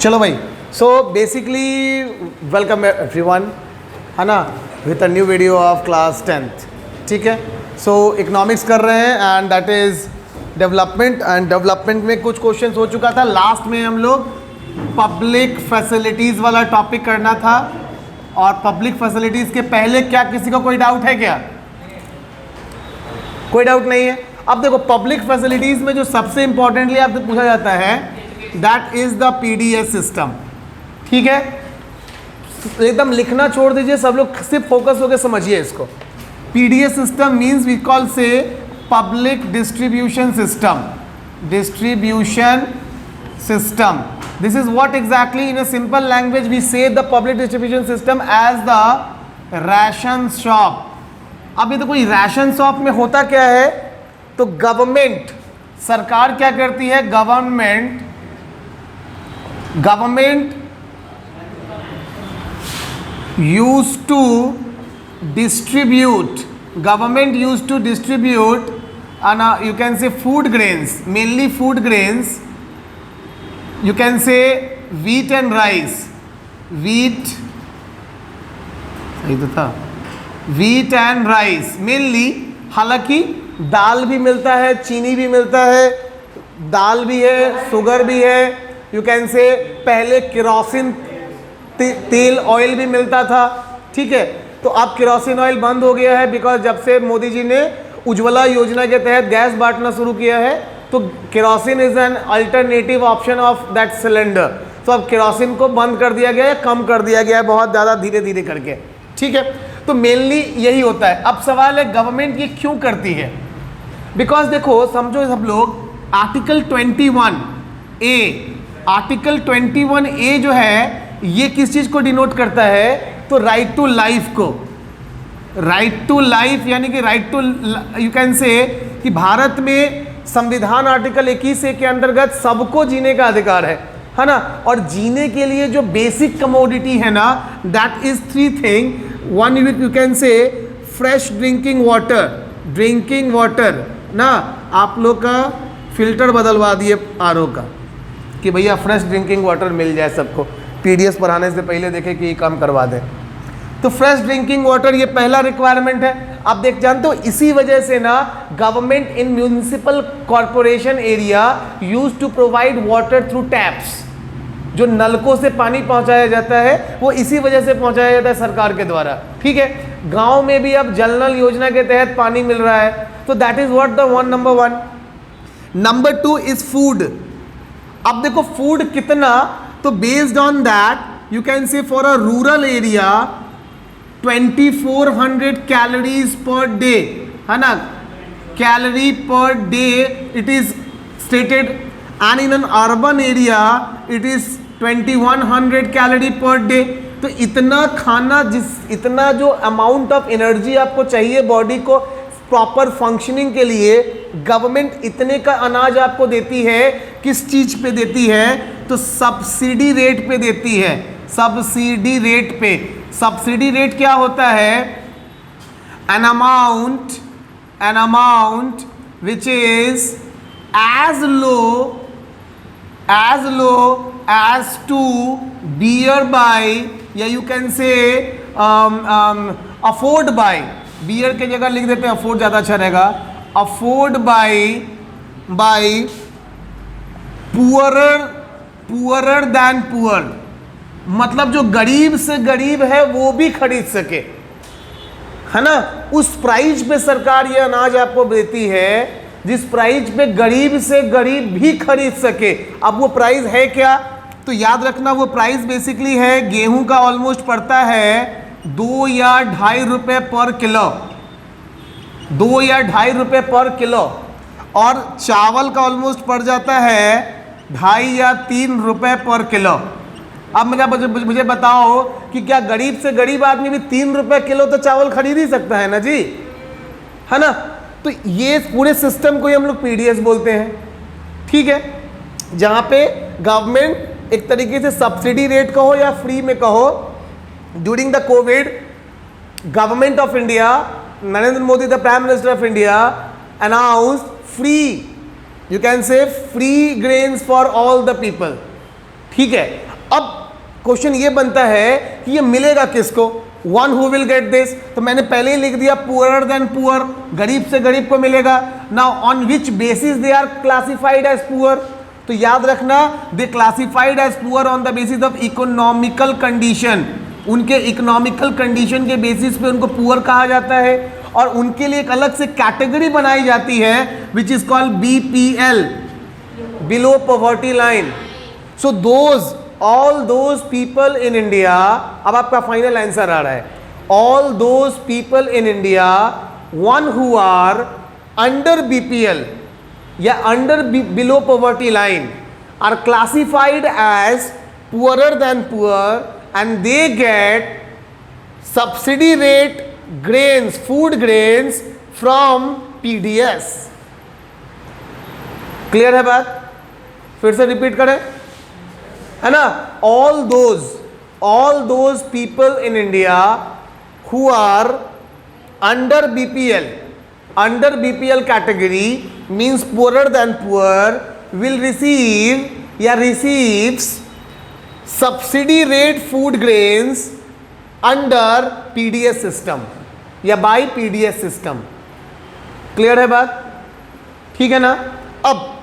चलो भाई, so basically welcome everyone, है ना, with a new video of class 10th। ठीक है, सो इकोनॉमिक्स कर रहे हैं and that is development. And development में कुछ क्वेश्चंस हो चुका था। लास्ट में हम लोग पब्लिक फैसिलिटीज़ वाला टॉपिक करना था, और पब्लिक फैसिलिटीज़ के पहले क्या किसी को कोई डाउट है क्या? कोई डाउट नहीं है। अब देखो, पब्लिक फैसिलिटीज़ में जो सबसे इंपॉर्टेंटली आपसे पूछा जाता है that is the PDS system. ठीक है, एकदम लिखना छोड़ दीजिए, सब लोग सिर्फ फोकस होकर समझिए इसको। PDS system means we call से public distribution system. Distribution system, this is what exactly in a simple language we say the public distribution system as the ration shop। अब ये तो कोई राशन शॉप में होता क्या है, तो गवर्नमेंट, सरकार क्या करती है, government used to distribute and you can say food grains, mainly food grains, you can say wheat and rice, wheat and rice mainly। हालांकि दाल भी मिलता है, चीनी भी मिलता है, दाल भी है, शुगर भी है, यू कैन से पहले केरोसिन तेल ऑयल भी मिलता था। ठीक है, तो अब केरोसिन ऑयल बंद हो गया है बिकॉज जब से मोदी जी ने उज्ज्वला योजना के तहत गैस बांटना शुरू किया है, तो kerosene is an alternative option of that cylinder. तो अब केरोसिन को बंद कर दिया गया है, कम कर दिया गया है बहुत ज़्यादा धीरे धीरे करके। ठीक है, तो मेनली यही होता है। अब सवाल है गवर्नमेंट ये क्यों करती है? बिकॉज देखो, समझो सब लोग आर्टिकल 21A जो है ये किस चीज़ को डिनोट करता है, तो राइट टू लाइफ को। राइट टू लाइफ यानी कि right to, you can say कि भारत में संविधान आर्टिकल 21A के अंतर्गत सबको जीने का अधिकार है ना। और जीने के लिए जो बेसिक कमोडिटी है ना, that is 3 thing. One you can say fresh drinking water ना। आप लोग का फिल्टर बदलवा दिए आरओ का कि भैया फ्रेश ड्रिंकिंग वाटर मिल जाए सबको। पीडीएस पढ़ाने से पहले देखें कि ये काम करवा दें। तो फ्रेश ड्रिंकिंग वाटर ये पहला रिक्वायरमेंट है। आप जानते हो, इसी वजह से ना government in municipal corporation area use to provide water through taps. जो नलकों से पानी पहुंचाया जाता है वो इसी वजह से पहुंचाया जाता है सरकार के द्वारा। ठीक है, गांव में भी अब जल नल योजना के तहत पानी मिल रहा है। तो that is what the number 1। Number 2 is food. अब देखो फूड कितना, तो based on that you can say for a rural area 2400 calories per day, है ना, calorie per day it is stated. And in an urban area it is 2100 calorie per day. तो इतना खाना, इतना जो अमाउंट ऑफ एनर्जी आपको चाहिए body को प्रॉपर फंक्शनिंग के लिए, गवर्नमेंट इतने का अनाज आपको देती है। किस चीज पे देती है, तो सब्सिडी रेट पे देती है। सब्सिडी रेट पे। सब्सिडी रेट क्या होता है, an amount which is as low as to bear by, या you can say afford by। bear के जगह लिख देते हैं afford, ज़्यादा अच्छा रहेगा। afford by poorer than poor, मतलब जो गरीब से गरीब है वो भी खरीद सके, है ना। उस प्राइस पे सरकार ये अनाज आपको देती है जिस प्राइस पे गरीब से गरीब भी खरीद सके। अब वो प्राइस है क्या, तो याद रखना वो प्राइस बेसिकली है, गेहूं का ऑलमोस्ट पड़ता है 2 या 2.5 रुपए पर किलो, 2 या 2.5 रुपए पर किलो। और चावल का ऑलमोस्ट पड़ जाता है 2.5 या 3 रुपए पर किलो। अब मुझे बताओ कि क्या गरीब से गरीब आदमी भी 3 रुपए किलो तो चावल खरीद ही सकता है ना जी, है ना। तो ये पूरे सिस्टम को ही हम लोग पीडीएस बोलते हैं। ठीक है, जहां पे गवर्नमेंट एक तरीके से सब्सिडी रेट कहो या फ्री में कहो, during the Covid government of India, Narendra Modi the prime minister of India announced free, you can say free grains for all the people, ठीक है, अब क्वेश्चन ये बनता है कि ये मिलेगा किसको, one who will get this, तो मैंने पहले ही लिख दिया पुअरर देन पुअर, गरीब से गरीब को मिलेगा। Now on which basis they are classified as poor, तो याद रखना they classified as poor on the basis of economical condition, उनके इकोनॉमिकल कंडीशन के बेसिस पे उनको पुअर कहा जाता है, और उनके लिए एक अलग से कैटेगरी बनाई जाती है which is called BPL, below poverty line. So those all those people in India, अब आपका फाइनल आंसर आ रहा है, all those people in India one who are under BPL या under below poverty line are classified as poorer than poor and they get subsidy rate grains, food grains from PDS। Clear है बात, फिर से repeat करें, है ना, all those people in India who are under BPL category means poorer than poor will receive या receives subsidy rate food grains under PDS system या by PDS system। Clear है बात, ठीक है ना। अब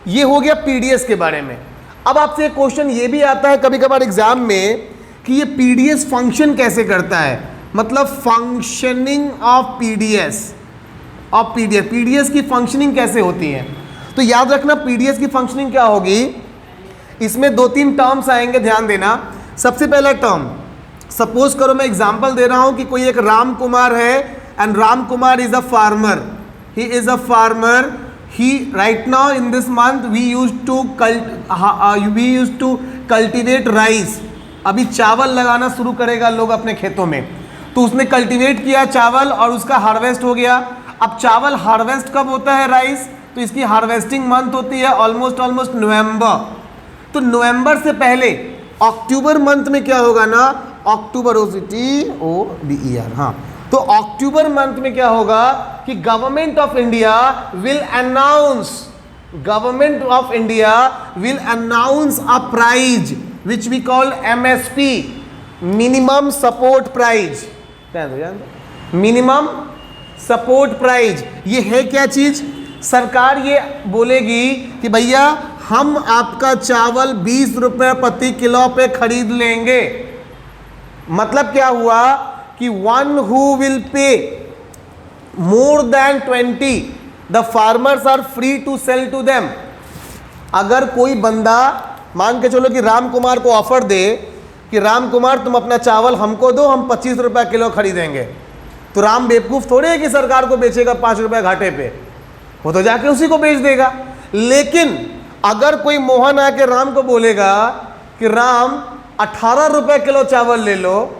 ये हो गया PDS के बारे में। अब आपसे एक क्वेश्चन ये भी आता है कभी कभार एग्जाम में कि ये पीडीएस फंक्शन कैसे करता है, मतलब फंक्शनिंग ऑफ पीडीएस की फंक्शनिंग कैसे होती है। तो याद रखना पीडीएस की फंक्शनिंग क्या होगी, इसमें दो तीन टर्म्स आएंगे, ध्यान देना। सबसे पहला टर्म, सपोज करो मैं एग्जांपल दे रहा हूं कि कोई एक राम कुमार है and Ram Kumar is a farmer, he is a farmer, he right now in this month we used to cultivate rice। अभी चावल लगाना शुरू करेगा लोग अपने खेतों में, तो उसने कल्टीवेट किया चावल और उसका हार्वेस्ट हो गया। अब चावल हार्वेस्ट कब होता है राइस, तो इसकी हार्वेस्टिंग मंथ होती है ऑलमोस्ट नवंबर। तो नवंबर से पहले अक्टूबर मंथ में क्या होगा ना, अक्टूबर OCTOBER, हाँ, तो अक्टूबर मंथ में क्या होगा कि government of India will announce a price which we call MSP, minimum support price. Minimum support price ये है क्या चीज, सरकार ये बोलेगी कि भैया हम आपका चावल 20 रुपए प्रति किलो पे खरीद लेंगे। मतलब क्या हुआ कि one who will pay more than 20 the farmers are free to sell to them। अगर कोई बंदा मान के चलो कि राम कुमार को ऑफर दे कि राम कुमार तुम अपना चावल हमको दो, हम 25 रुपए किलो खरीदेंगे, तो राम बेवकूफ़ थोड़े है कि सरकार को बेचेगा 5 रुपए घाटे पे, वो तो जाके उसी को बेच देगा। लेकिन अगर कोई मोहन आके राम को बोलेगा कि राम 18 रुपए किलो चावल ले लो,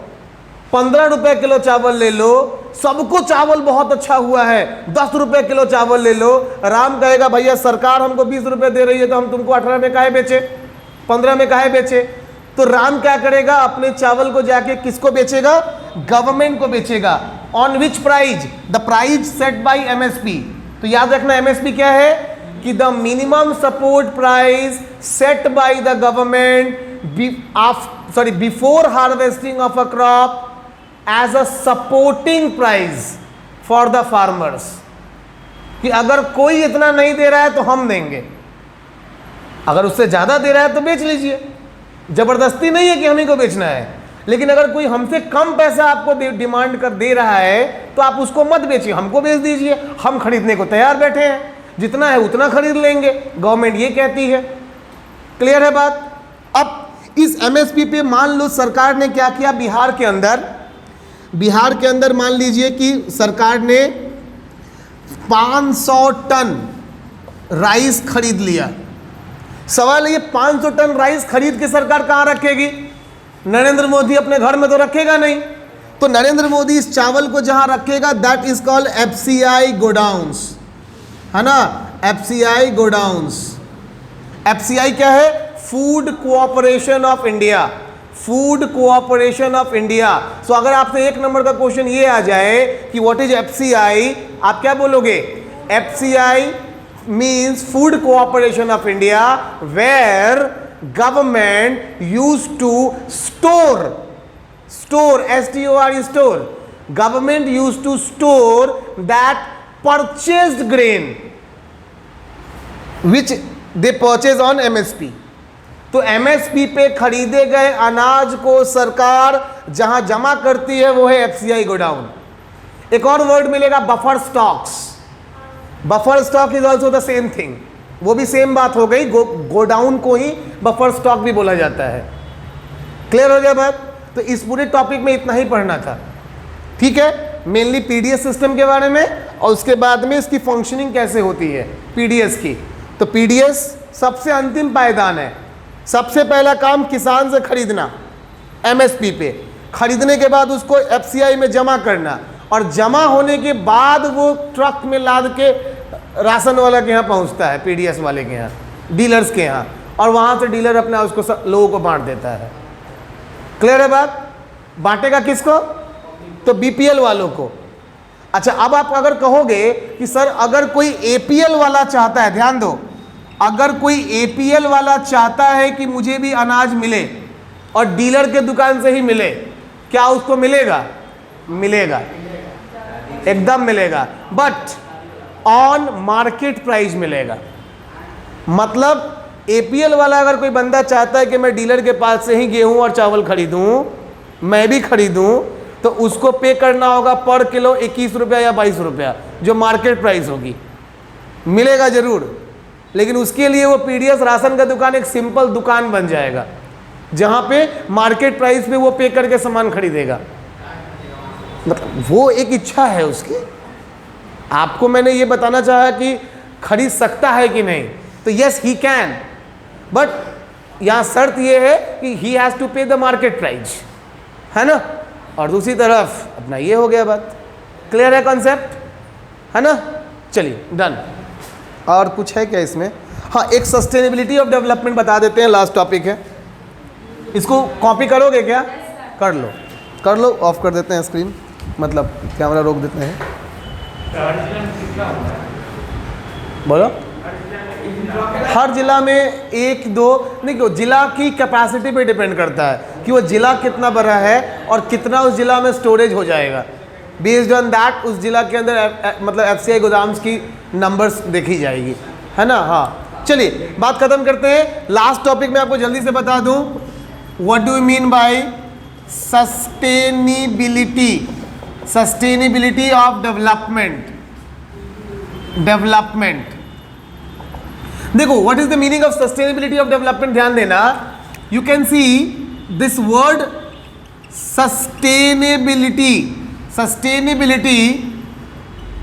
15 रुपए किलो चावल ले लो, सबको चावल बहुत अच्छा हुआ है, 10 रुपए किलो चावल ले लो, राम कहेगा भैया सरकार हमको 20 रुपए दे रही है तो हम तुमको 18 में काहे बेचे, 15 में काहे बेचे। तो राम क्या करेगा, अपने चावल को जाके किसको बेचेगा, गवर्नमेंट को बेचेगा। On which price, the price set by MSP। तो याद रखना MSP क्या है कि the minimum support price set by the government before harvesting of a crop as a supporting price for the farmers, कि अगर कोई इतना नहीं दे रहा है तो हम देंगे, अगर उससे ज्यादा दे रहा है तो बेच लीजिए, जबरदस्ती नहीं है कि हम ही को बेचना है। लेकिन अगर कोई हमसे कम पैसा आपको डिमांड कर दे रहा है तो आप उसको मत बेचिए, हमको बेच दीजिए, हम खरीदने को तैयार बैठे हैं, जितना है उतना खरीद लेंगे, गवर्नमेंट ये कहती है। क्लियर है बात। अब इस MSP पे मान लो सरकार ने क्या किया, बिहार के अंदर मान लीजिए कि सरकार ने 500 टन राइस खरीद लिया। सवाल है ये 500 टन राइस खरीद के सरकार कहाँ रखेगी, नरेंद्र मोदी अपने घर में तो रखेगा नहीं, तो नरेंद्र मोदी इस चावल को जहां रखेगा that is called FCI godowns, है ना, FCI गोडाउन्स। FCI क्या है, food cooperation of India, food cooperation of India. So अगर आपसे 1 नंबर का क्वेश्चन ये आ जाए कि व्हाट इज FCI, आप क्या बोलोगे, FCI means food cooperation of India where government used to store, S-T-O-R-E, store. Government used to store that purchased grain which they purchase on MSP. तो MSP पे खरीदे गए अनाज को सरकार जहां जमा करती है वो है FCI गोडाउन. एक और वर्ड मिलेगा buffer stocks. Buffer stock is also the same thing. वो भी सेम बात हो गई. गोडाउन को ही बफर स्टॉक भी बोला जाता है. क्लियर हो गया बात? तो इस पूरे टॉपिक में इतना ही पढ़ना था. ठीक है, मेनली पीडीएस सिस्टम के बारे में और उसके बाद में इसकी फंक्शनिंग कैसे होती है पीडीएस की. तो पीडीएस सबसे अंतिम पायदान है. सबसे पहला काम किसान से खरीदना एमएसपी पे, खरीदने के बाद उसको एफसीआई में जमा करना और जमा होने के बाद वो ट्रक में लाद के राशन वाला के यहाँ पहुँचता है, पीडीएस वाले के यहाँ, डीलर्स के यहाँ, और वहाँ से डीलर अपना उसको लोगों को बांट देता है. क्लियर है बात? बांटेगा किसको? तो बीपीएल वालों को. अच्छा, अब आप अगर कहोगे कि सर अगर कोई एपीएल वाला चाहता है, ध्यान दो, अगर कोई एपीएल वाला चाहता है कि मुझे भी अनाज मिले और डीलर के दुकान से ही मिले, क्या उसको मिलेगा? मिलेगा, एकदम मिलेगा, बट ऑन मार्केट प्राइस मिलेगा. मतलब एपीएल वाला अगर कोई बंदा चाहता है कि मैं डीलर के पास से ही गेहूं और चावल खरीदूं, मैं भी खरीदूं, तो उसको पे करना होगा पर किलो 21 रुपया या 22 रुपया, जो मार्केट प्राइस होगी. मिलेगा जरूर, लेकिन उसके लिए वो पीडीएस राशन का दुकान एक सिंपल दुकान बन जाएगा जहां पे मार्केट प्राइस पे वो पे करके सामान खरीदेगा. मतलब वो एक इच्छा है उसकी. आपको मैंने ये बताना चाहा कि खरीद सकता है कि नहीं, तो यस ही कैन, बट यहां शर्त ये है कि ही हैज टू पे द मार्केट प्राइस, है ना. और दूसरी तरफ अपना ये हो गया बात. क्लियर है कॉन्सेप्ट, है ना. चलिए डन. और कुछ है क्या इसमें? हाँ, एक सस्टेनेबिलिटी ऑफ डेवलपमेंट बता देते हैं, लास्ट टॉपिक है. इसको कॉपी करोगे क्या? कर लो, कर लो. ऑफ कर देते हैं स्क्रीन, मतलब कैमरा रोक देते हैं. बोलो. हर जिला में एक दो नहीं, क्यों, जिला की कैपेसिटी पे डिपेंड करता है कि वो जिला कितना बड़ा है और कितना उस जिला में स्टोरेज हो जाएगा. बेस्ड ऑन दैट उस जिला के अंदर मतलब एफसीआई गोदाम्स की नंबर्स देखी जाएगी, है ना. हाँ, चलिए बात खत्म करते हैं. लास्ट टॉपिक में आपको जल्दी से बता दूं, what do you mean by sustainability. Sustainability of development. Development, देखो what is the meaning of sustainability of development. ध्यान देना, you can see this word sustainability. Sustainability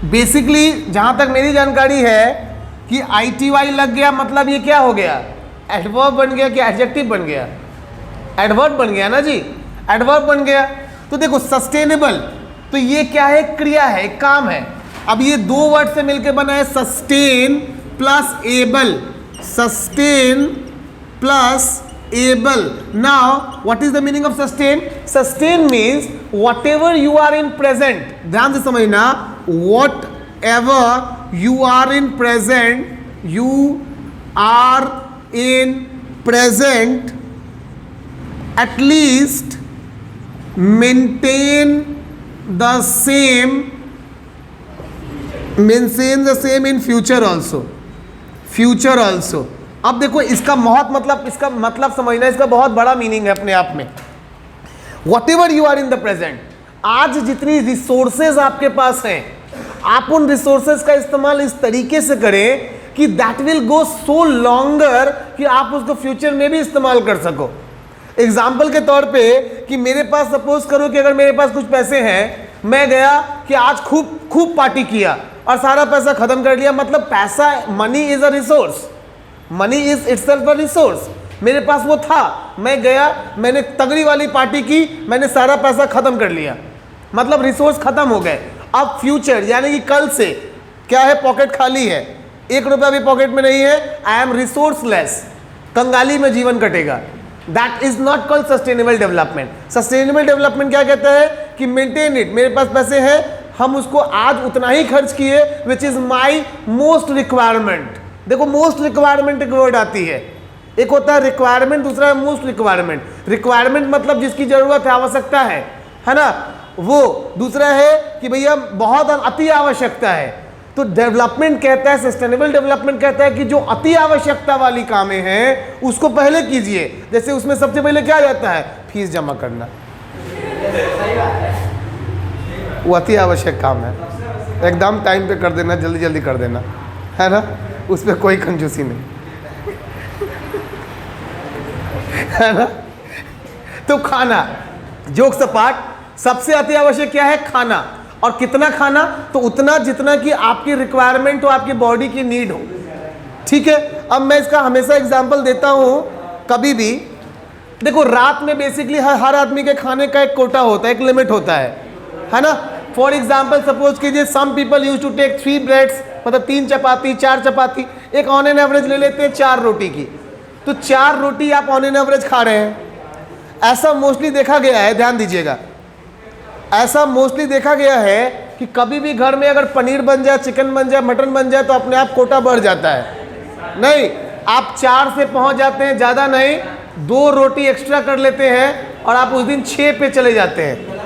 basically जहां तक मेरी जानकारी है कि ITY लग गया, मतलब ये क्या हो गया? एडवर्ब बन गया कि एडजेक्टिव बन गया? एडवर्ब बन गया ना जी, एडवर्ब बन गया. तो देखो सस्टेनेबल, तो ये क्या है? क्रिया है, एक काम है. अब ये दो वर्ड से मिलकर बना है sustain plus able. Sustain plus able. Now what is the meaning of sustain? Sustain means whatever you are in present. ध्यान से समझना, whatever you are in present, you are in present, at least maintain the same in future also. Future also. अब देखो इसका इसका मतलब समझना, इसका बहुत बड़ा मीनिंग है अपने आप में. Whatever you are in the present, आज जितनी रिसोर्सेज आपके पास हैं, आप उन रिसोर्सेज का इस्तेमाल इस तरीके से करें कि that will go so longer कि आप उसको फ्यूचर में भी इस्तेमाल कर सको. एग्जाम्पल के तौर पे कि मेरे पास, सपोज करो कि अगर मेरे पास कुछ पैसे हैं, मैं गया कि आज खूब पार्टी किया और सारा पैसा खत्म कर लिया. मतलब पैसा, money is a resource. Money is itself a resource. मेरे पास वो था, मैं गया, मैंने तगड़ी वाली पार्टी की, मैंने सारा पैसा खत्म कर लिया, मतलब रिसोर्स खत्म हो गए. अब फ्यूचर यानी कि कल से क्या है? पॉकेट खाली है, 1 रुपया भी पॉकेट में नहीं है. आई एम रिसोर्सलेस, कंगाली में जीवन कटेगा. That is not called sustainable development. Sustainable development क्या कहता है कि मेंटेन इट. मेरे पास पैसे हैं, हम उसको आज उतना ही खर्च किए which is my most requirement. देखो मोस्ट रिक्वायरमेंट एक वर्ड आती है, एक होता है रिक्वायरमेंट, दूसरा है मोस्ट रिक्वायरमेंट। रिक्वायरमेंट मतलब जिसकी जरूरत है, आवश्यकता है ना, वो। दूसरा है कि भैया बहुत अति आवश्यकता है। तो डेवलपमेंट कहता है, सस्टेनेबल डेवलपमेंट कहता है कि जो अति आवश्यकता वाली कामें हैं उसको पहले कीजिए। जैसे उसमें सबसे पहले क्या जाता है, फीस जमा करना, वो अति आवश्यक काम है, एकदम टाइम पे कर देना, जल्दी जल्दी कर देना, है ना, उस पर कोई कंजूसी नहीं, है ना। तो खाना, जोक्स अपार्ट, सबसे अति आवश्यक क्या है, खाना। और कितना खाना, तो उतना जितना कि आपकी रिक्वायरमेंट हो, आपकी बॉडी की नीड हो, ठीक है। अब मैं इसका हमेशा एग्जांपल देता हूं, कभी भी देखो, रात में बेसिकली हर आदमी के खाने का एक कोटा होता है, एक लिमिट होता है ना। फॉर एग्जाम्पल सपोज कीजिए some people use to take 3 breads, मतलब 3 चपाती, 4 चपाती, एक ऑन एन एवरेज ले लेते हैं 4 रोटी की, तो 4 रोटी आप ऑन एन एवरेज खा रहे हैं। ऐसा मोस्टली देखा गया है, ध्यान दीजिएगा, ऐसा मोस्टली देखा गया है कि कभी भी घर में अगर पनीर बन जाए, चिकन बन जाए, मटन बन जाए तो अपने आप कोटा बढ़ जाता है। नहीं, आप 4 से पहुंच जाते हैं, ज़्यादा नहीं, 2 रोटी एक्स्ट्रा कर लेते हैं और आप उस दिन 6 पे चले जाते हैं।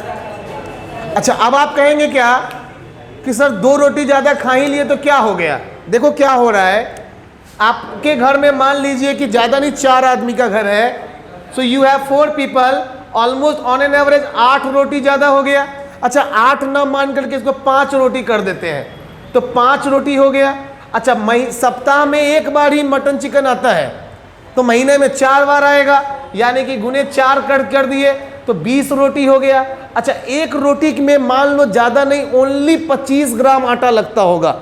अच्छा, अब आप कहेंगे क्या कि सर 2 रोटी ज़्यादा खा ही लिए तो क्या हो गया। देखो क्या हो रहा है, आपके घर में मान लीजिए कि ज़्यादा नहीं 4 आदमी का घर है, so you have 4 people, almost on an average 8 रोटी ज़्यादा हो गया। अच्छा, 8 ना मान करके इसको 5 रोटी कर देते हैं, तो 5 रोटी हो गया। अच्छा, सप्ताह में 1 बार ही मटन चिकन आता है, तो महीने में 4 बार आएगा, यानी कि गुने 4 कर दिए तो 20 रोटी हो गया। अच्छा, 1 रोटी में मान लो ज़्यादा नहीं, ओनली 25 ग्राम आटा लगता होगा,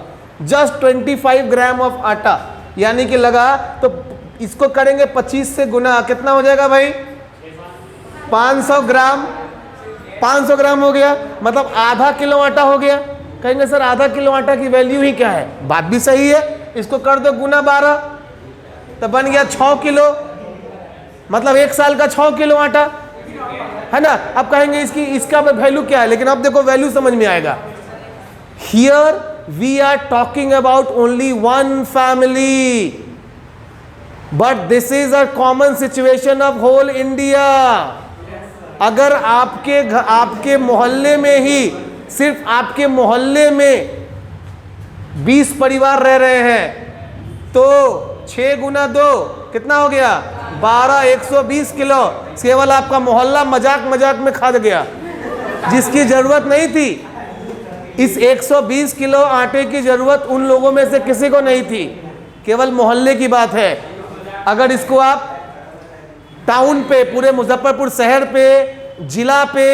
जस्ट 25 ग्राम ऑफ आटा, यानी कि लगा, तो इसको करेंगे 25 से गुना, कितना हो जाएगा भाई, 500 ग्राम। 500 ग्राम हो गया, मतलब आधा किलो आटा हो गया। कहेंगे सर आधा किलो आटा की वैल्यू ही क्या है, बात भी सही है, इसको कर दो गुना 12, तो बन गया 6 किलो, मतलब 1 साल का 6 किलो आटा, है ना। अब कहेंगे इसका वैल्यू क्या है, लेकिन अब देखो वैल्यू समझ में आएगा। Here we are talking about only 1 family, but this is a common situation of whole India. अगर आपके मोहल्ले में ही, सिर्फ आपके मोहल्ले में 20 परिवार रह रहे हैं, तो 6 गुना 2 कितना हो गया, 12, 120 किलो केवल आपका मोहल्ला मजाक में खा गया, जिसकी जरूरत नहीं थी। इस 120 किलो आटे की जरूरत उन लोगों में से किसी को नहीं थी, केवल मोहल्ले की बात है। अगर इसको आप टाउन पे, पूरे मुजफ्फरपुर शहर पे, जिला पे,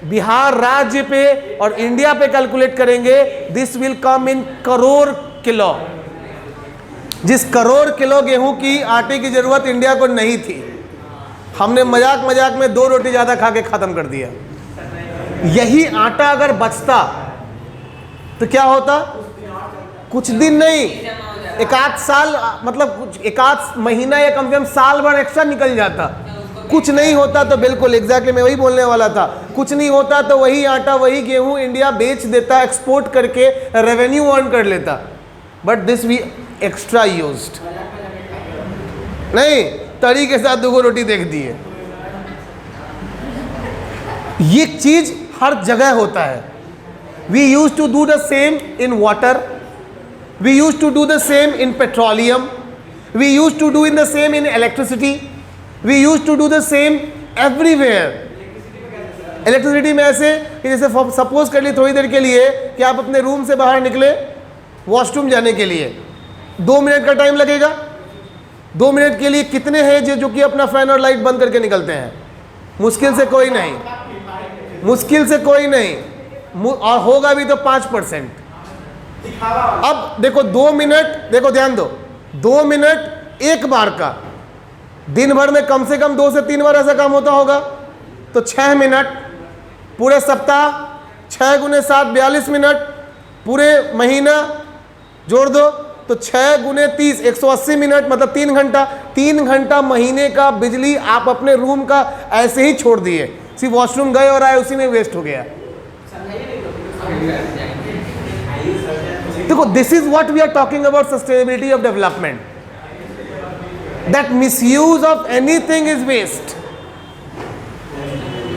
बिहार राज्य पे और इंडिया पे कैलकुलेट करेंगे, this will come in crore kilo. जिस करोड़ किलो गेहूं की आटे की जरूरत इंडिया को नहीं थी, हमने मजाक में 2 रोटी ज्यादा खा के खत्म कर दिया। यही आटा अगर बचता तो क्या होता, कुछ दिन नहीं, 1 आध साल, मतलब 1 आध महीना या कम से कम साल भर एक्स्ट्रा निकल जाता। कुछ नहीं होता तो बिल्कुल एग्जैक्टली मैं वही बोलने वाला था, कुछ नहीं होता तो वही आटा, वही गेहूं इंडिया बेच देता, एक्सपोर्ट करके रेवेन्यू अर्न कर लेता। But this we extra used, नहीं, तरी के साथ 2 रोटी देख दिए। ये चीज हर जगह होता है। We use to do the same in water, we used to do the same in petroleum, we used to do in the same in electricity, we used to do the same everywhere। Electricity में ऐसे कि जैसे suppose कर लिए थोड़ी देर के लिए कि आप अपने रूम से बाहर निकले वॉशरूम जाने के लिए, 2 मिनट का टाइम लगेगा। 2 मिनट के लिए कितने हैं जो कि अपना फैन और लाइट बंद करके निकलते हैं, मुश्किल से कोई नहीं, मुश्किल से कोई नहीं, और होगा भी तो 5%। अब देखो 2 मिनट, देखो ध्यान दो, 2 मिनट एक बार का, दिन भर में कम से कम 2 से 3 बार ऐसा काम होता होगा, तो 6 मिनट पूरे सप्ताह, 6 गुने 7 42 मिनट, पूरे महीना जोड़ दो तो 6 गुने 30 180 मिनट, मतलब 3 घंटा। 3 घंटा महीने का बिजली आप अपने रूम का ऐसे ही छोड़ दिए, सिर्फ वॉशरूम गए और आए उसी में वेस्ट हो गया। देखो, this is what we are talking about sustainability of development. That misuse of anything is waste.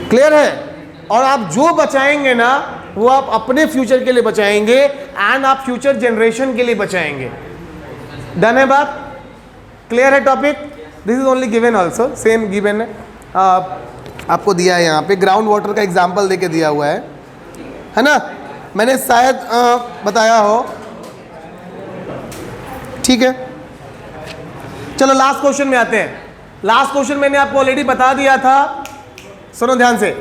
Clear है? और आप जो बचाएंगे ना वो आप अपने फ्यूचर के लिए बचाएंगे एंड आप फ्यूचर जनरेशन के लिए बचाएंगे। डन है बात? क्लियर है topic? This is only given also, same given है, आपको दिया है यहाँ पे, ग्राउंड वाटर का एग्जाम्पल देके दिया हुआ है ना, मैंने शायद बताया हो। ठीक है, चलो लास्ट क्वेश्चन में आते हैं। लास्ट क्वेश्चन मैंने आपको ऑलरेडी बता दिया था, सुनो ध्यान से,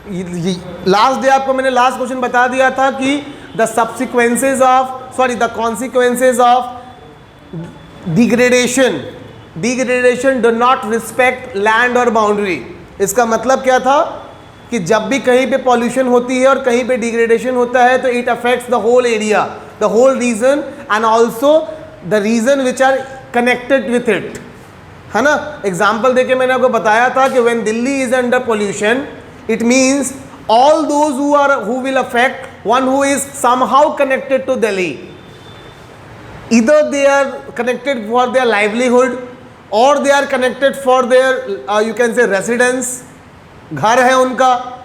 लास्ट डे आपको मैंने लास्ट क्वेश्चन बता दिया था कि the subsequences of the consequences of degradation do not respect land और बाउंड्री। इसका मतलब क्या था कि जब भी कहीं पे पॉल्यूशन होती है और कहीं पे डिग्रेडेशन होता है तो it affects the whole area, the whole region and also the region which are connected with it, है ना। एग्जाम्पल देके मैंने आपको बताया था कि when Delhi is under pollution it means all those who will affect one who is somehow connected to Delhi, either they are connected for their livelihood or they are connected for their you can say residence, घर है उनका,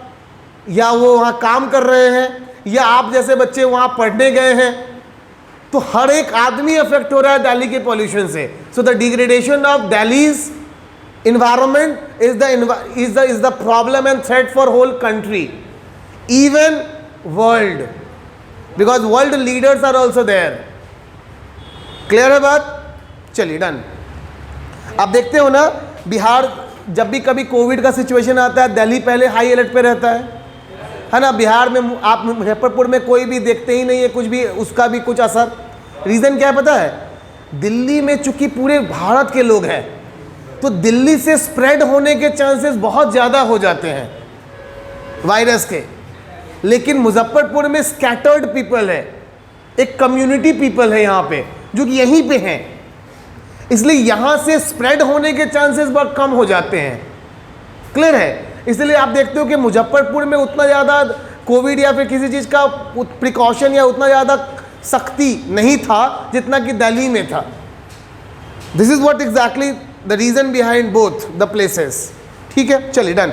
या वो वहाँ काम कर रहे हैं, या आप जैसे बच्चे वहाँ पढ़ने गए हैं, तो हर एक आदमी अफेक्ट हो रहा है दिल्ली के पॉल्यूशन से। So the degradation of Delhi's environment is the problem and threat for whole country, even world, because world leaders are also there। Clear है बात? चलिए डन। आप देखते हो ना, बिहार जब भी कभी कोविड का सिचुएशन आता है दिल्ली पहले हाई अलर्ट पे रहता है ना। बिहार में आप मुजफ्फरपुर में कोई भी देखते ही नहीं है कुछ भी, उसका भी कुछ असर। रीज़न क्या है पता है? दिल्ली में चूंकि पूरे भारत के लोग हैं तो दिल्ली से स्प्रेड होने के चांसेस बहुत ज़्यादा हो जाते हैं वायरस के, लेकिन मुजफ्फरपुर में स्कैटर्ड पीपल है, एक कम्युनिटी पीपल है यहाँ पे जो कि यहीं पे हैं, इसलिए यहाँ से स्प्रेड होने के चांसेस बहुत कम हो जाते हैं। क्लियर है? इसलिए आप देखते हो कि मुजफ्फरपुर में उतना ज़्यादा कोविड या फिर किसी चीज़ का प्रिकॉशन या उतना ज़्यादा सख्ती नहीं था जितना कि दिल्ली में था। This is what exactly the reason behind both the places. ठीक है, चलिए डन।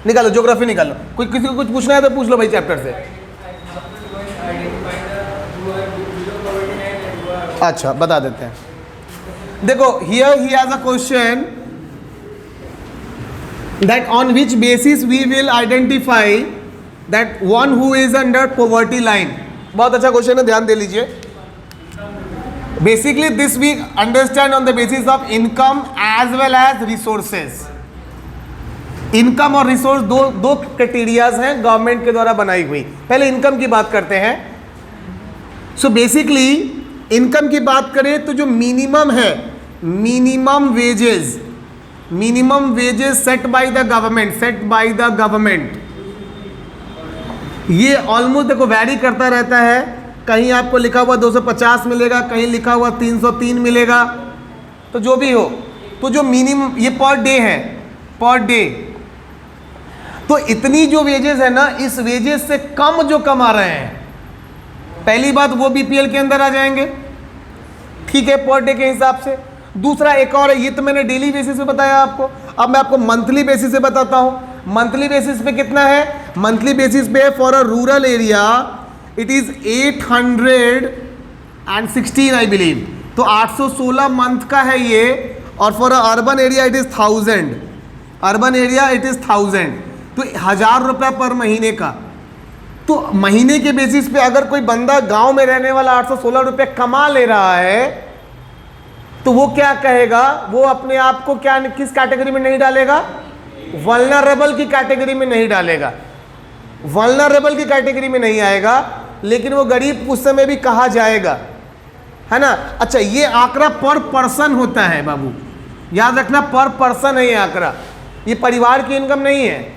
निकालो ज्योग्राफी निकालो, कोई किसी को कुछ पूछना है तो पूछ लो भाई चैप्टर से। अच्छा बता देते हैं, देखो here he has a question that on which basis we will identify that one who is under poverty line. बहुत अच्छा क्वेश्चन है, ध्यान दे लीजिए। Basically this we understand on the basis of income as well as resources। Income और resource दो criterias हैं government के द्वारा बनाई हुई। पहले इनकम की बात करते हैं। सो बेसिकली इनकम की बात करें तो जो मिनिमम है, minimum wages set by the government, ये ऑलमोस्ट देखो वैरी करता रहता है। कहीं आपको लिखा हुआ 250 मिलेगा, कहीं लिखा हुआ 303 मिलेगा, तो जो भी हो, तो जो मिनिमम ये पर डे है, पर डे, तो इतनी जो वेजेस है ना, इस वेजेस से कम जो कमा रहे हैं, पहली बात वो बीपीएल के अंदर आ जाएंगे। ठीक है, पर डे के हिसाब से। दूसरा एक और है, ये तो मैंने डेली बेसिस पे बताया आपको, अब मैं आपको मंथली बेसिस पे बताता हूं। मंथली बेसिस पे कितना है? मंथली बेसिस पे for a rural area it is 816 I believe, तो 816 मंथ का है ये। और for urban area it is 1000, urban area it is 1000, तो 1000 रुपये पर महीने का। तो महीने के बेसिस पे अगर कोई बंदा गांव में रहने वाला 816 रुपये कमा ले रहा है तो वो क्या कहेगा? वो अपने आप को क्या, किस कैटेगरी में नहीं डालेगा? वल्नरेबल की कैटेगरी में नहीं डालेगा, वल्नरेबल की कैटेगरी में नहीं आएगा, लेकिन वो गरीब उस समय भी कहा जाएगा, है ना। अच्छा, ये आंकड़ा पर पर्सन होता है बाबू, याद रखना, पर पर्सन है ये आंकड़ा, ये परिवार की इनकम नहीं है।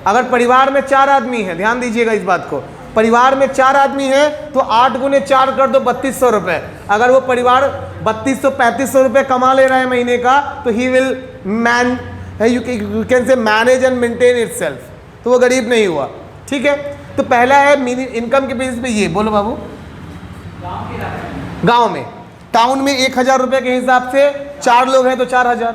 अगर परिवार में 4 आदमी है, ध्यान दीजिएगा इस बात को, परिवार में 4 आदमी है तो 8 गुने 4 कर दो 3200 रुपये। अगर वो परिवार 3200-3500 रुपये कमा ले रहा है महीने का, तो he will you can say manage and maintain itself, तो वो गरीब नहीं हुआ। ठीक है, तो पहला है इनकम के बेसिस पे ये। बोलो बाबू। गांव में टाउन में 1000 रुपये के हिसाब से 4 लोग हैं तो 4000,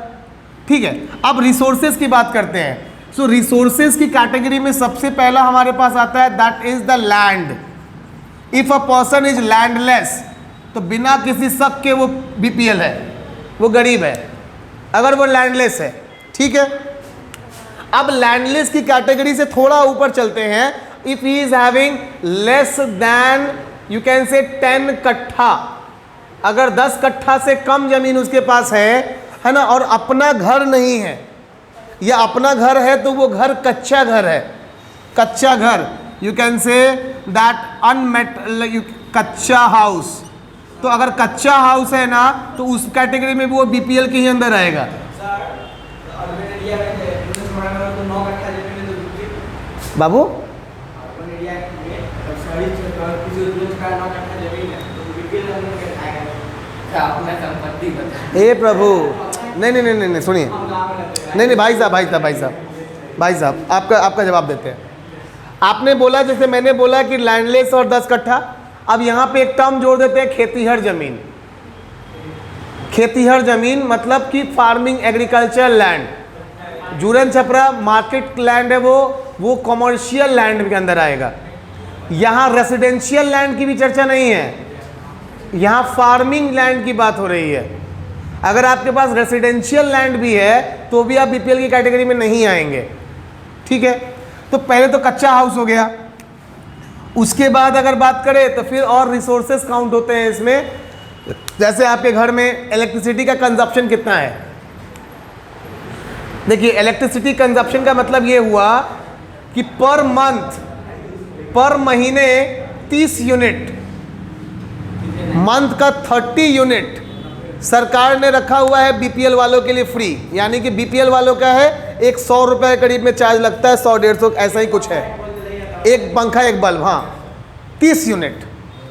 ठीक है। अब रिसोर्सेज की बात करते हैं। सो रिसोर्सेज की कैटेगरी में सबसे पहला हमारे पास आता है that is the land. If a person is landless, तो बिना किसी शक के वो बीपीएल है, वो गरीब है अगर वो लैंडलेस है, ठीक है। अब लैंडलेस की कैटेगरी से थोड़ा ऊपर चलते हैं। If he is having less than you can say 10 कट्ठा, अगर 10 कट्ठा से कम जमीन उसके पास है ना, और अपना घर नहीं है, या अपना घर है तो वो घर कच्चा घर है, कच्चा घर, you can say that unmet, कच्चा हाउस। तो अगर कच्चा हाउस है ना तो उस कैटेगरी में भी वो बीपीएल के ही अंदर आएगा। बाबू हे प्रभु, नहीं सुनिए, नहीं भाई साहब आपका जवाब देते हैं। आपने बोला, जैसे मैंने बोला कि लैंडलेस और 10 कट्ठा, अब यहाँ पे एक टर्म जोड़ देते हैं, खेतीहर जमीन। खेतीहर जमीन मतलब कि farming agriculture land. Juran Chhapra market land है, वो कॉमर्शियल लैंड के अंदर आएगा। यहाँ रेसिडेंशियल लैंड की भी चर्चा नहीं है, यहाँ फार्मिंग लैंड की बात हो रही है। अगर आपके पास रेसिडेंशियल लैंड भी है तो भी आप बीपीएल की कैटेगरी में नहीं आएंगे, ठीक है। तो पहले तो कच्चा हाउस हो गया, उसके बाद अगर बात करें तो फिर और रिसोर्सेज काउंट होते हैं इसमें। जैसे आपके घर में इलेक्ट्रिसिटी का कंजप्शन कितना है। देखिए, इलेक्ट्रिसिटी कंजप्शन का मतलब ये हुआ कि पर मंथ, पर महीने 30 यूनिट, मंथ का 30 यूनिट सरकार ने रखा हुआ है बीपीएल वालों के लिए फ्री। यानी कि बीपीएल वालों का है एक 100 रुपये के करीब में चार्ज लगता है, 100-150 ऐसा ही कुछ है, एक पंखा एक बल्ब, हाँ 30 यूनिट।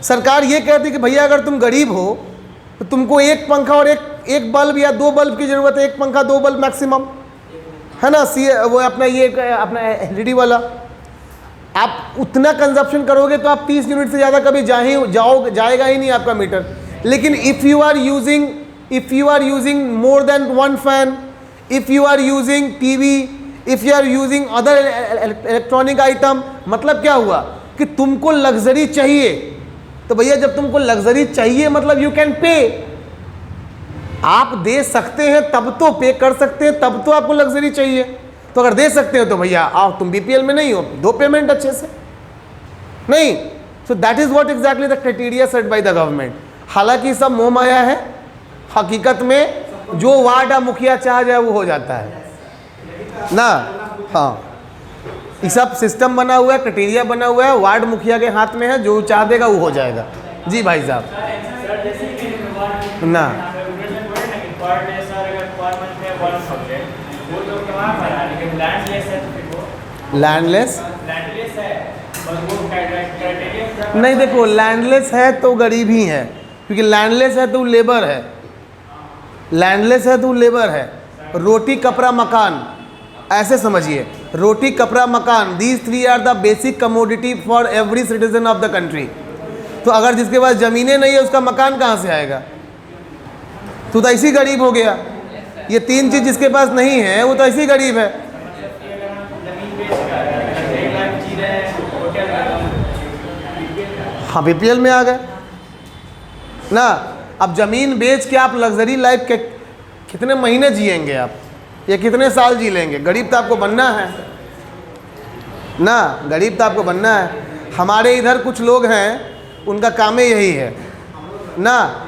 सरकार ये कहती है कि भैया अगर तुम गरीब हो तो तुमको एक पंखा और एक बल्ब या 2 बल्ब की ज़रूरत है, एक पंखा 2 बल्ब मैक्सिमम, है ना। वो अपना अपना एलईडी वाला, आप उतना कंजप्शन करोगे तो आप 30 यूनिट से ज़्यादा कभी जाएगा ही नहीं आपका मीटर। लेकिन if you are using more than 1 fan, if you are using TV, if you are using other electronic item, मतलब क्या हुआ कि तुमको लग्जरी चाहिए, तो भैया जब तुमको लग्जरी चाहिए मतलब यू कैन पे, आप दे सकते हैं तब तो पे कर सकते हैं, तब तो आपको लग्जरी चाहिए। तो अगर दे सकते हो तो भैया आओ, तुम बीपीएल में नहीं हो, दो पेमेंट अच्छे से, नहीं। So that is what exactly the criteria set by the government. हालांकि सब मोह माया है, हकीकत में जो वार्ड या मुखिया चाह जाए वो हो जाता है ना। हाँ, ये सब सिस्टम बना हुआ है, क्राइटेरिया बना हुआ है, वार्ड मुखिया के हाथ में है, जो चाह देगा वो हो जाएगा। जी भाई साहब ना, लैंडलेस नहीं, देखो लैंडलेस है तो गरीब ही है, क्योंकि लैंडलेस है तो लेबर है, लैंडलेस है तो लेबर है। रोटी कपड़ा मकान, ऐसे समझिए, रोटी कपड़ा मकान, these 3 are the basic commodity for every citizen of the country. तो अगर जिसके पास ज़मीनें नहीं है उसका मकान कहाँ से आएगा, तो ऐसी गरीब हो गया। ये 3 चीज़ जिसके पास नहीं है वो तो ऐसी गरीब है। हाँ, बीपीएल में आ गए ना। अब ज़मीन बेच के आप लग्जरी लाइफ के कितने महीने जिएंगे आप, या कितने साल जी लेंगे। गरीब तो आपको बनना है ना, गरीब तो आपको बनना है। हमारे इधर कुछ लोग हैं, उनका काम ही यही है ना,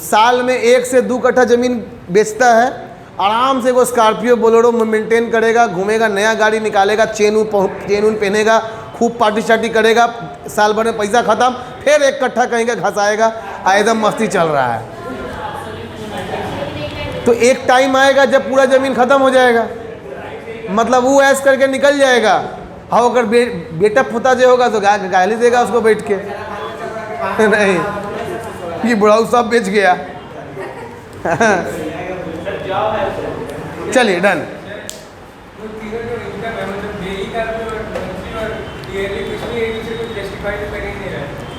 साल में 1 से 2 कट्ठा ज़मीन बेचता है, आराम से वो स्कॉर्पियो बोलेरो मेंटेन करेगा, घूमेगा, नया गाड़ी निकालेगा, चेन ऊन पहनेगा, खूब पार्टी शार्टी करेगा, साल भर में पैसा ख़त्म, फिर 1 कट्ठा कहीं का घसाएगा, एकदम मस्ती चल रहा है। तो एक टाइम आएगा जब पूरा ज़मीन ख़त्म हो जाएगा, मतलब वो ऐस करके निकल जाएगा। हाँ, अगर बेटा पोता जो होगा तो गाली देगा उसको बैठ के, नहीं ये बुढ़ाऊ सब बेच गया। चलिए डन।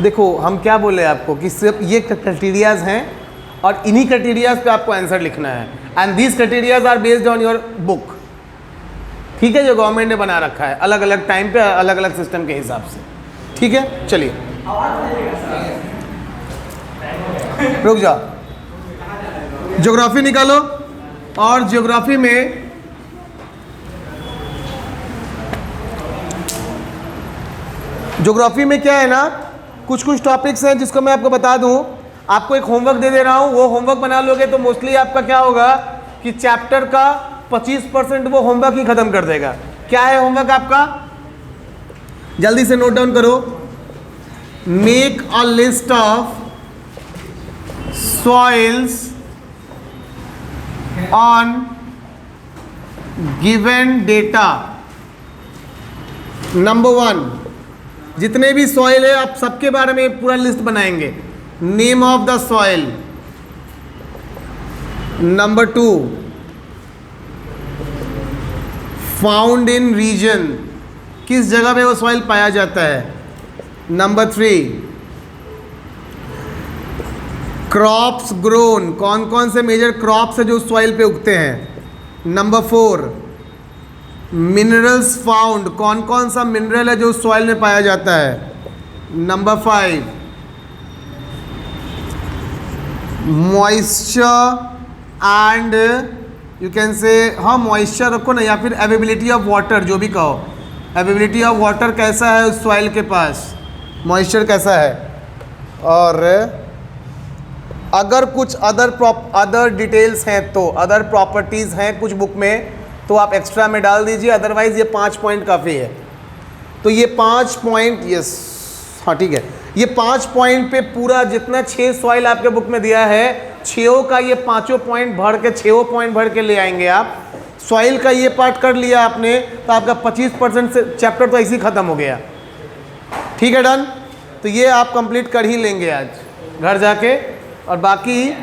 देखो हम क्या बोले आपको कि सिर्फ ये क्राइटेरियाज हैं और इन्हीं क्राइटेरियाज पे आपको आंसर लिखना है, and these criterias are based on your book, ठीक है, जो गवर्नमेंट ने बना रखा है अलग अलग टाइम पे अलग अलग सिस्टम के हिसाब से, ठीक है। चलिए रुक जाओ, ज्योग्राफी निकालो, और ज्योग्राफी में क्या है ना, कुछ कुछ टॉपिक्स हैं जिसको मैं आपको बता दूं, आपको एक होमवर्क दे दे रहा हूं, वो होमवर्क बना लोगे तो मोस्टली आपका क्या होगा कि चैप्टर का 25% वो होमवर्क ही खत्म कर देगा। क्या है होमवर्क आपका, जल्दी से नोट डाउन करो। Make a list of soils on given data. Number 1, जितने भी सॉइल है आप सबके बारे में पूरा लिस्ट बनाएंगे, name of the soil. Number 2, found in region, किस जगह पे वो सॉइल पाया जाता है। नंबर 3, क्रॉप्स ग्रोन, कौन कौन से मेजर क्रॉप्स है जो सॉइल पे उगते हैं। नंबर 4, मिनरल्स फाउंड, कौन कौन सा मिनरल है जो सॉइल में पाया जाता है। Number 5, moisture and you can say, हाँ मॉइस्चर रखो ना, या फिर अवेबिलिटी ऑफ वाटर, जो भी कहो, अवेबिलिटी ऑफ वाटर कैसा है उस सॉइल के पास, मॉइस्चर कैसा है। और अगर कुछ अदर डिटेल्स हैं तो, अदर प्रॉपर्टीज़ हैं कुछ बुक में तो आप एक्स्ट्रा में डाल दीजिए, अदरवाइज़ ये 5 पॉइंट काफ़ी है। तो ये 5 पॉइंट, यस हाँ ठीक है, ये 5 पॉइंट पे पूरा जितना 6 सॉइल आपके बुक में दिया है, 6 का ये 5 पॉइंट भर के, 6 पॉइंट भर के ले आएंगे आप। सॉइल का ये पार्ट कर लिया आपने तो आपका 25% से चैप्टर तो ऐसे ही ख़त्म हो गया, ठीक है, डन। तो ये आप कंप्लीट कर ही लेंगे आज घर जाके, और बाकी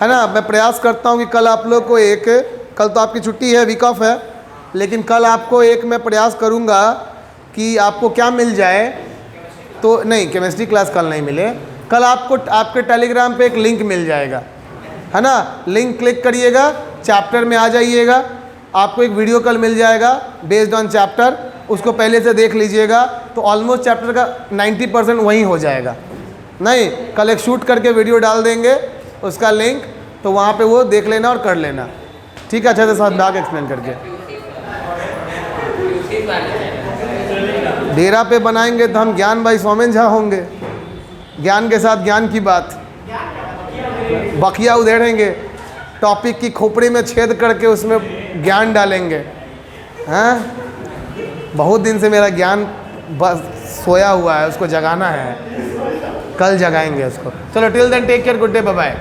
है ना, मैं प्रयास करता हूँ कि कल आप लोग को एक, कल तो आपकी छुट्टी है, वीक ऑफ है, लेकिन कल आपको एक मैं प्रयास करूँगा कि आपको क्या मिल जाए, तो नहीं केमिस्ट्री क्लास कल नहीं मिले, कल आपको आपके टेलीग्राम पे एक लिंक मिल जाएगा, है ना, लिंक क्लिक करिएगा, चैप्टर में आ जाइएगा, आपको एक वीडियो कल मिल जाएगा बेस्ड ऑन चैप्टर, उसको पहले से देख लीजिएगा, तो ऑलमोस्ट चैप्टर का 90% वहीं हो जाएगा। नहीं, कल एक शूट करके वीडियो डाल देंगे उसका लिंक, तो वहाँ पे वो देख लेना और कर लेना, ठीक है, अच्छे से साथ भाग एक्सप्लेन करके। डेरा पे बनाएंगे तो हम ज्ञान भाई सोमेन झा होंगे, ज्ञान के साथ ज्ञान की बात, बखिया उधेड़ेंगे, टॉपिक की खोपड़ी में छेद करके उसमें ज्ञान डालेंगे। हैं, बहुत दिन से मेरा ज्ञान बस सोया हुआ है, उसको जगाना है, कल जगाएंगे उसको। चलो till then take care, good day, bye bye.